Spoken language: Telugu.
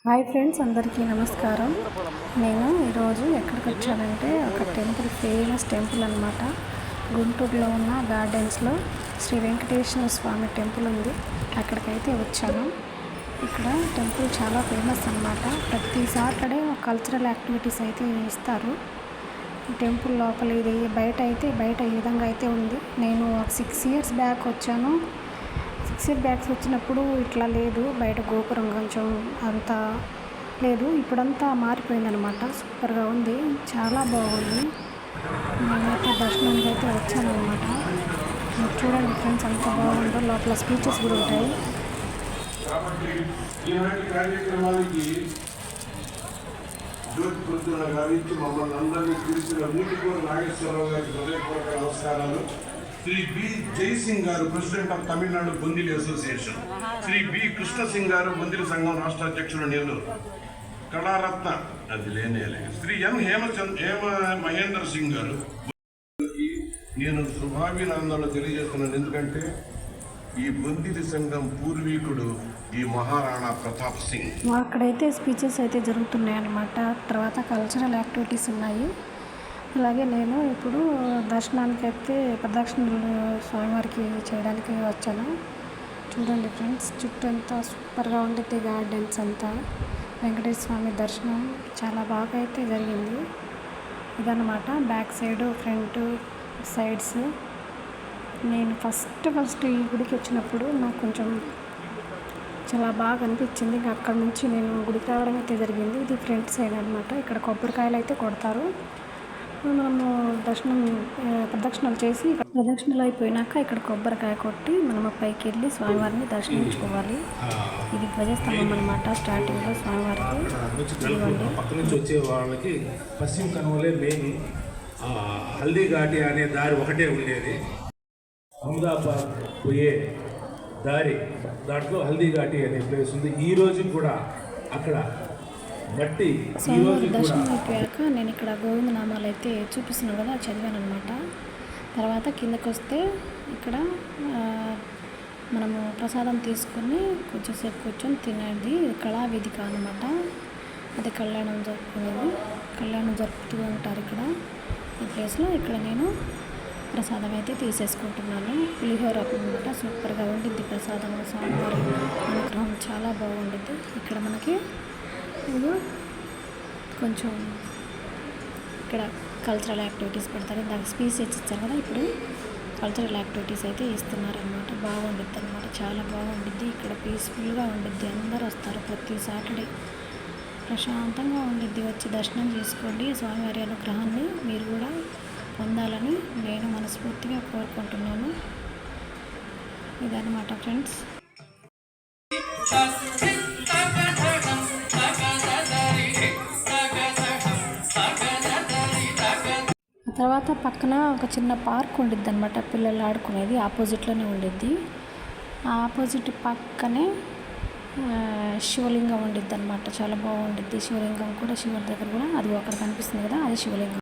హాయ్ ఫ్రెండ్స్, అందరికీ నమస్కారం. నేను ఈరోజు ఎక్కడికి వచ్చానంటే ఒక టెంపుల్, ఫేమస్ టెంపుల్ అనమాట. గుంటూరులో ఉన్న గార్డెన్స్లో శ్రీ వెంకటేశ్వర స్వామి టెంపుల్ ఉంది. అక్కడికైతే వచ్చాను. ఇక్కడ టెంపుల్ చాలా ఫేమస్ అనమాట. ప్రతి సాటర్డే కల్చరల్ యాక్టివిటీస్ అయితే ఇస్తారు. టెంపుల్ లోపల ఇది బయట ఈ విధంగా అయితే ఉంది. నేను 6 years బ్యాక్ వచ్చాను. 6 years బ్యాక్ వచ్చినప్పుడు ఇట్లా లేదు, బయట గోపురం కొంచెం అంతా లేదు. ఇప్పుడంతా మారిపోయిందనమాట. సూపర్గా ఉంది, చాలా బాగుంది. నేనైతే దర్శనానికి అయితే వచ్చానమాట. చూడండి ఫ్రెండ్స్, అంత బాగుందో. లోపల స్పీచెస్ కూడా ఉంటాయి. మమ్మల్ని అందరినీ పిలిచిన నీటికూరు నాగేశ్వరరావు గారికి హృదయపూర్వక నమస్కారాలు. శ్రీ బి జయసింగ్ గారు, president of Tamil Nadu Bondili association. Shri B Krishna Singh గారు, బొందిలి సంఘం రాష్ట్ర అధ్యక్షుడు నెల్లూరు. కళారత్న అది లేనేలే శ్రీ ఎన్ హేమ మహేందర్ సింగ్ గారు. నేను శుభాభినందనలు తెలియజేస్తున్నాను. ఎందుకంటే ఈ బొందిలి సంఘం పూర్వీకుడు ఈ మహారాణా ప్రతాప్ సింగ్. అక్కడైతే స్పీచెస్ అయితే జరుగుతున్నాయి అన్నమాట. తర్వాత కల్చరల్ యాక్టివిటీస్ ఉన్నాయి. అలాగే నేను ఇప్పుడు దర్శనానికి అయితే ప్రదక్షిణలు స్వామివారికి చేయడానికి వచ్చాను. చూడండి ఫ్రెండ్స్, చుట్టూ అంతా సూపర్గా ఉంటుంది. గార్డెన్స్ అంతా వెంకటేశ్వర స్వామి దర్శనం చాలా బాగా అయితే జరిగింది. ఇదన్నమాట బ్యాక్ సైడ్, ఫ్రంట్, సైడ్స్. నేను ఫస్ట్ ఈ గుడికి వచ్చినప్పుడు నాకు కొంచెం చాలా బాగా అనిపించింది. ఇంకా అక్కడ నుంచి నేను గుడికి రావడం అయితే జరిగింది. ఇది ఫ్రంట్ సైడ్ అనమాట. ఇక్కడ కొబ్బరికాయలు అయితే కొడతారు. మనము ప్రదక్షిణలు చేసి, ప్రదక్షిణలు అయిపోయినాక ఇక్కడ కొబ్బరికాయ కొట్టి మనము పైకి వెళ్ళి స్వామివారిని దర్శించుకోవాలి. ఇది ధ్వజస్తంభం అనమాట. స్టార్టింగ్లో స్వామివారికి పక్క నుంచి వచ్చే వాళ్ళకి పశ్చిమ కనుమలే మెయిన్. హల్దీ ఘాటి అనే దారి ఒకటే ఉండేది. అహ్మదాబాద్ పోయే దారి, దాంట్లో హల్దీ ఘాటి అనే ప్లేస్ ఉంది. ఈ రోజు కూడా అక్కడ మట్టి. స్వామివారి దర్శనం అయిపోయాక నేను ఇక్కడ గోవిందనామాలు అయితే చూపిస్తున్నాను కదా, చదివాను అనమాట. తర్వాత కిందకు వస్తే ఇక్కడ మనము ప్రసాదం తీసుకొని కొంచెంసేపు కూర్చొని తినేది కళావేదిక అనమాట. అది కళ్యాణం జరుపుతూ ఉంటారు ఇక్కడ ఈ ప్లేస్లో. ఇక్కడ నేను ప్రసాదం అయితే తీసేసుకుంటున్నాను. పులిహోర అనమాట. సూపర్గా ఉండిద్ది ప్రసాదం. స్వామివారి అనుగ్రహం చాలా బాగుండిద్ది. ఇక్కడ మనకి ఇది కొంచెం ఇక్కడ కల్చరల్ యాక్టివిటీస్ పెడతారు. దానికి స్పీచెస్ ఇస్తారు కదా, ఇప్పుడు కల్చరల్ యాక్టివిటీస్ అయితే ఇస్తున్నారనమాట. బాగుండిద్ది అనమాట, చాలా బాగుండిద్ది. ఇక్కడ పీస్ఫుల్గా ఉండిద్ది. అందరూ వస్తారు ప్రతి సాటర్డే. ప్రశాంతంగా ఉండిద్ది. వచ్చి దర్శనం చేసుకోండి. స్వామివారి అనుగ్రహాన్ని మీరు కూడా పొందాలని నేను మనస్ఫూర్తిగా కోరుకుంటున్నాను. ఇదన్నమాట ఫ్రెండ్స్. తర్వాత పక్కన ఒక చిన్న పార్క్ ఉండిద్ది అనమాట. పిల్లలు ఆడుకునేది ఆపోజిట్లోనే ఉండిద్ది. ఆ ఆపోజిట్ పక్కనే శివలింగం ఉండిద్ది అనమాట. చాలా బాగుండిద్ది. శివలింగం కూడా, శివుడి దగ్గర కూడా అది అక్కడ కనిపిస్తుంది కదా, అది శివలింగం.